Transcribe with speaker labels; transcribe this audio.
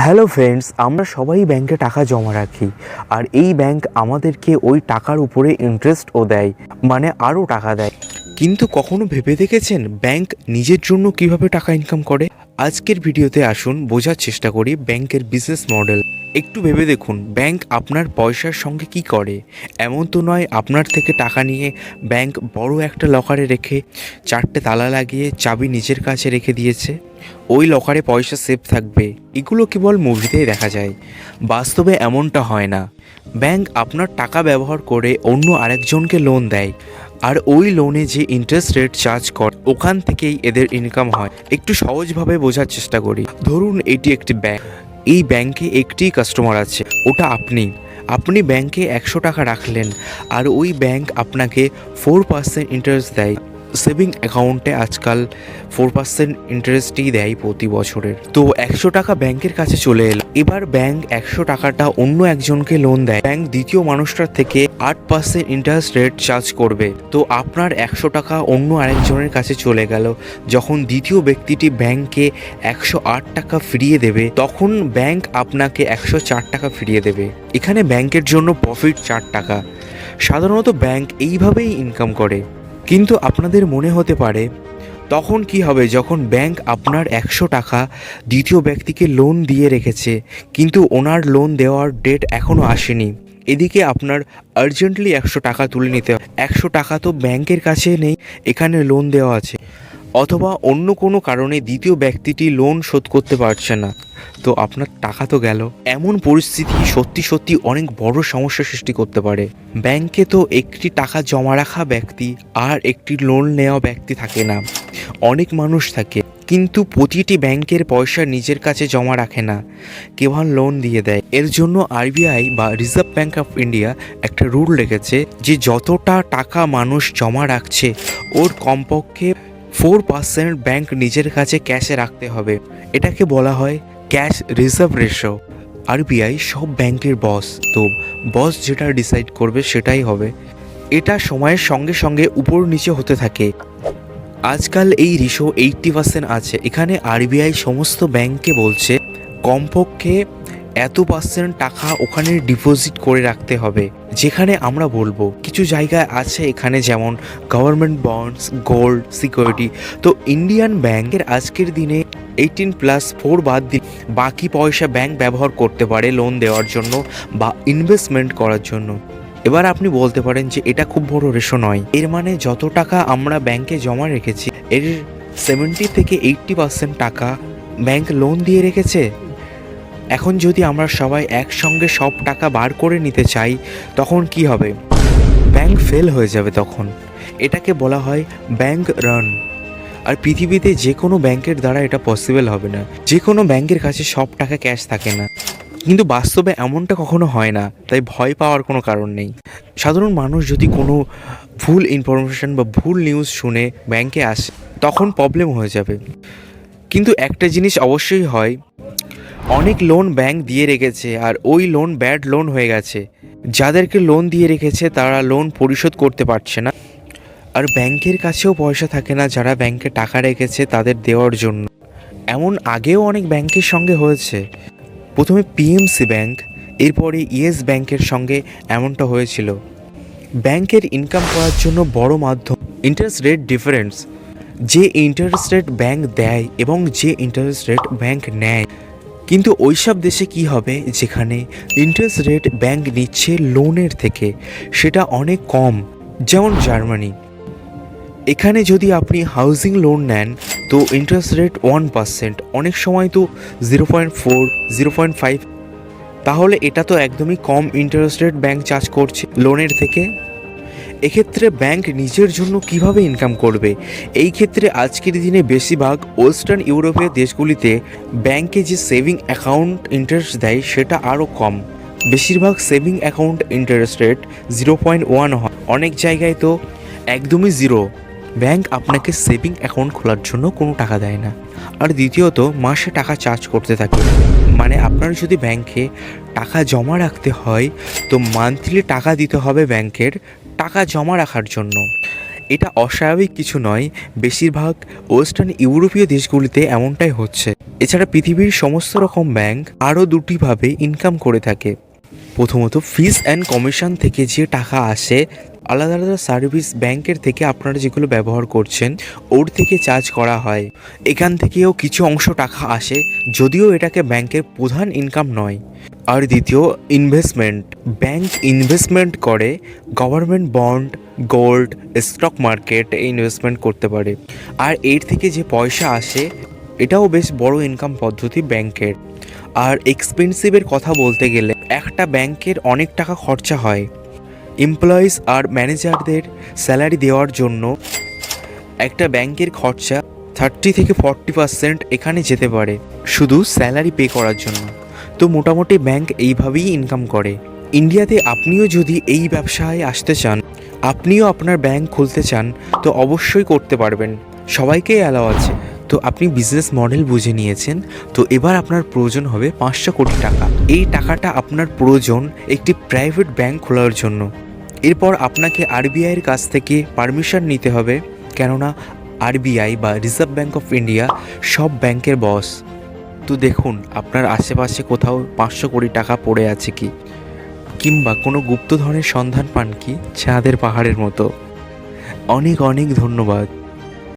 Speaker 1: Hello friends, আমরা সবাই ব্যাংকে টাকা জমা রাখি। আর এই ব্যাংক আমাদেরকে ওই টাকার উপরে ইন্টারেস্টও দেয়, মানে আরও টাকা দেয়। কিন্তু কখনো ভেবে দেখেছেন ব্যাংক নিজের জন্য কিভাবে টাকা ইনকাম করে? আজকের ভিডিওতে আসুন বোঝার চেষ্টা করি ব্যাংকের বিজনেস মডেল। একটু ভেবে দেখুন, ব্যাংক আপনার পয়সার সঙ্গে কি করে। এমন তো নয় আপনার থেকে টাকা নিয়ে ব্যাংক বড় একটা লকারে রেখে চারটে তালা লাগিয়ে চাবি নিজের কাছে রেখে দিয়েছে। ওই লকারে পয়সা সেফ থাকবে, এগুলো কেবল মুভিতেই দেখা যায়। বাস্তবে এমনটা হয় না। ব্যাংক আপনার টাকা ব্যবহার করে অন্য আরেকজনকে লোন দেয়, আর ওই লোনে যে ইন্টারেস্ট রেট চার্জ করে ওখান থেকেই এদের ইনকাম হয়। একটু সহজভাবে বোঝার চেষ্টা করি। ধরুন এটি একটি ব্যাংক। এই ব্যাংকে একটি কাস্টমার আছে, ওটা আপনি ব্যাংকে 100 টাকা রাখলেন, আর ওই ব্যাংক আপনাকে 4% ইন্টারেস্ট দেয়। সেভিং অ্যাকাউন্টে আজকাল 4% ইন্টারেস্টই দেয় প্রতি বছরের। তো 100 টাকা ব্যাংকের কাছে চলে এলো। এবার ব্যাংক 100 টাকাটা অন্য একজনকে লোন দেয়। ব্যাংক দ্বিতীয় মানুষটার থেকে 8% ইন্টারেস্ট রেট চার্জ করবে। তো আপনার 100 টাকা অন্য আরেকজনের কাছে চলে গেল। যখন দ্বিতীয় ব্যক্তিটি ব্যাংকে 108 টাকা ফিরিয়ে দেবে, তখন ব্যাংক আপনাকে 104 টাকা ফিরিয়ে দেবে। এখানে ব্যাংকের জন্য প্রফিট 4 টাকা। সাধারণত ব্যাংক এইভাবেই ইনকাম করে। কিন্তু আপনাদের মনে হতে পারে, তখন কি হবে যখন ব্যাংক আপনার 100 টাকা দ্বিতীয় ব্যক্তিকে লোন দিয়ে রেখেছে, কিন্তু ওনার লোন দেওয়ার ডেট এখনও আসেনি। এদিকে আপনার আর্জেন্টলি 100 টাকা তুলে নিতে হবে। 100 টাকা তো ব্যাংকের কাছে নেই, এখানে লোন দেওয়া আছে। অথবা অন্য কোনো কারণে দ্বিতীয় ব্যক্তিটি লোন শোধ করতে পারছে না, তো আপনার টাকা তো গেল। এমন পরিস্থিতি সত্যি সত্যি অনেক বড় সমস্যা সৃষ্টি করতে পারে। ব্যাংকে তো একটি টাকা জমা রাখা ব্যক্তি আর একটি লোন নেওয়া ব্যক্তি থাকে না, অনেক মানুষ থাকে। কিন্তু প্রতিটি ব্যাংকের পয়সা নিজের কাছে জমা রাখে না, কেবল লোন দিয়ে দেয়। এর জন্য আরবিআই বা রিজার্ভ ব্যাঙ্ক অফ ইন্ডিয়া একটা রুল রেখেছে যে যতটা টাকা মানুষ জমা রাখছে ওর কমপক্ষে 4% ব্যাংক নিজের কাছে ক্যাশে রাখতে হবে। এটাকে বলা হয় ক্যাশ রিজার্ভ রেশিও। আরবিআই সব ব্যাংকের বস, তো বস যেটা ডিসাইড করবে সেটাই হবে। এটা সময়ের সঙ্গে সঙ্গে উপর নিচে হতে থাকে। আজকাল এই রেশিও 80% আছে। এখানে আরবিআই সমস্ত ব্যাংককে বলছে কমপক্ষে এত পার্সেন্ট টাকা ওখানে ডিপোজিট করে রাখতে হবে। যেখানে আমরা বলবো কিছু জায়গায় আছে এখানে, যেমন গভর্নমেন্ট বন্ডস, গোল্ড, সিকিউরিটি। তো ইন্ডিয়ান ব্যাংকের আজকের দিনে 18+4 বাদ দিয়ে বাকি পয়সা ব্যাংক ব্যবহার করতে পারে লোন দেওয়ার জন্য বা ইনভেস্টমেন্ট করার জন্য। এবার আপনি বলতে পারেন যে এটা খুব বড় রেশো নয়। এর মানে যত টাকা আমরা ব্যাংকে জমা রেখেছি এর 70 থেকে 80% টাকা ব্যাংক লোন দিয়ে রেখেছে। এখন যদি আমরা সবাই একসঙ্গে সব টাকা বার করে নিতে চাই, তখন কি হবে? ব্যাংক ফেল হয়ে যাবে তখন। এটাকে বলা হয় ব্যাংক রান। আর পৃথিবীতে যে কোনো ব্যাংকের দ্বারা এটা পসিবল হবে না। যে কোনো ব্যাংকের কাছে সব টাকা ক্যাশ থাকে না, কিন্তু বাস্তবে এমনটা কখনো হয় না, তাই ভয় পাওয়ার কোনো কারণ নেই। সাধারণ মানুষ যদি কোনো ভুল ইনফরমেশন বা ভুল নিউজ শুনে ব্যাংকে আসে, তখন প্রবলেম হয়ে যাবে। কিন্তু একটা জিনিস অবশ্যই হয়, অনেক লোন ব্যাংক দিয়ে রেখেছে আর ওই লোন ব্যাড লোন হয়ে গেছে। যাদেরকে লোন দিয়ে রেখেছে তারা লোন পরিশোধ করতে পারছে না, আর ব্যাংকের কাছেও পয়সা থাকে না যারা ব্যাংকে টাকা রেখেছে তাদের দেওয়ার জন্য। এমন আগেও অনেক ব্যাংকের সঙ্গে হয়েছে। প্রথমে পিএমসি ব্যাংক, এরপরে ইয়েস ব্যাংকের সঙ্গে এমনটা হয়েছিল। ব্যাংকের ইনকাম করার জন্য বড় মাধ্যম ইন্টারেস্ট রেট ডিফারেন্স। যে ইন্টারেস্ট রেট ব্যাংক দেয় এবং যে ইন্টারেস্ট রেট ব্যাংক নেয়। কিন্তু ওইসব দেশে কি হবে যেখানে ইন্টারেস্ট রেট ব্যাংক নিচ্ছে লোনের থেকে সেটা অনেক কম, যেমন জার্মানি। এখানে যদি আপনি হাউজিং লোন নেন তো ইন্টারেস্ট রেট 1%, অনেক সময় তো 0.4, 0.5। তাহলে এটা তো একদমই কম ইন্টারেস্ট রেট ব্যাংক চার্জ করছে লোনের থেকে। এক্ষেত্রে ব্যাংক নিজের জন্য কিভাবে ইনকাম করবে? এই ক্ষেত্রে আজকের দিনে বেশিরভাগ ওয়েস্টার্ন ইউরোপের দেশগুলিতে ব্যাংকে যে সেভিং অ্যাকাউন্ট ইন্টারেস্ট দেয় সেটা আরও কম। বেশিরভাগ সেভিং অ্যাকাউন্ট ইন্টারেস্ট রেট 0.1 হয়, অনেক জায়গায় তো একদমই 0। ব্যাংক আপনাকে সেভিং অ্যাকাউন্ট খোলার জন্য কোনো টাকা দেয় না। আর দ্বিতীয়ত মাসে টাকা চার্জ করতে থাকে। মানে আপনার যদি ব্যাংকে টাকা জমা রাখতে হয় তো মান্থলি টাকা দিতে হবে ব্যাংকের টাকা জমা রাখার জন্য। এটা অস্বাভাবিক কিছু নয়, বেশিরভাগ ওয়েস্টার্ন ইউরোপীয় দেশগুলিতে এমনটাই হচ্ছে। এছাড়া পৃথিবীর সমস্ত রকম ব্যাংক আরও দুটিভাবে ইনকাম করে থাকে। প্রথমত, ফিস অ্যান্ড কমিশন থেকে যে টাকা আসে, আলাদা আলাদা সার্ভিস ব্যাংকের থেকে আপনারা যেগুলো ব্যবহার করছেন ওর থেকে চার্জ করা হয়। এখান থেকেও কিছু অংশ টাকা আসে, যদিও এটাকে ব্যাংকের প্রধান ইনকাম নয়। আর দ্বিতীয়, ইনভেস্টমেন্ট। ব্যাংক ইনভেস্টমেন্ট করে government bond, gold, stock market investment করতে পারে। আর এর থেকে যে পয়সা আসে এটাও বেশ বড় ইনকাম পদ্ধতি ব্যাংকের। আর এক্সপেন্সিভের কথা বলতে গেলে একটা ব্যাংকের অনেক টাকা খরচা হয়। এমপ্লয়িজ আর ম্যানেজারদের স্যালারি দেওয়ার জন্য একটা ব্যাংকের খরচা 30 থেকে 40% এখানে যেতে পারে শুধু স্যালারি পে করার জন্য। তো মোটামুটি ব্যাংক এইভাবেই ইনকাম করে। ইন্ডিয়াতে আপনিও যদি এই ব্যবসায় আসতে চান, আপনিও আপনার ব্যাংক খুলতে চান, তো অবশ্যই করতে পারবেন, সবাইকেই অ্যালাউ আছে। তো আপনি বিজনেস মডেল বুঝে নিয়েছেন, তো এবার আপনার প্রয়োজন হবে 500 কোটি টাকা। এই টাকাটা আপনার প্রয়োজন একটি প্রাইভেট ব্যাংক খোলার জন্য। এরপর আপনাকে আরবিআইয়ের কাছ থেকে পারমিশন নিতে হবে, কেননা আরবিআই বা রিজার্ভ ব্যাঙ্ক অফ ইন্ডিয়া সব ব্যাংকের বস। তো দেখুন আপনার আশেপাশে কোথাও 500 কোটি টাকা পড়ে আছে কি, কিংবা কোনো গুপ্তধনের সন্ধান পান কি চাঁদের পাহাড়ের মতো। অনেক অনেক ধন্যবাদ।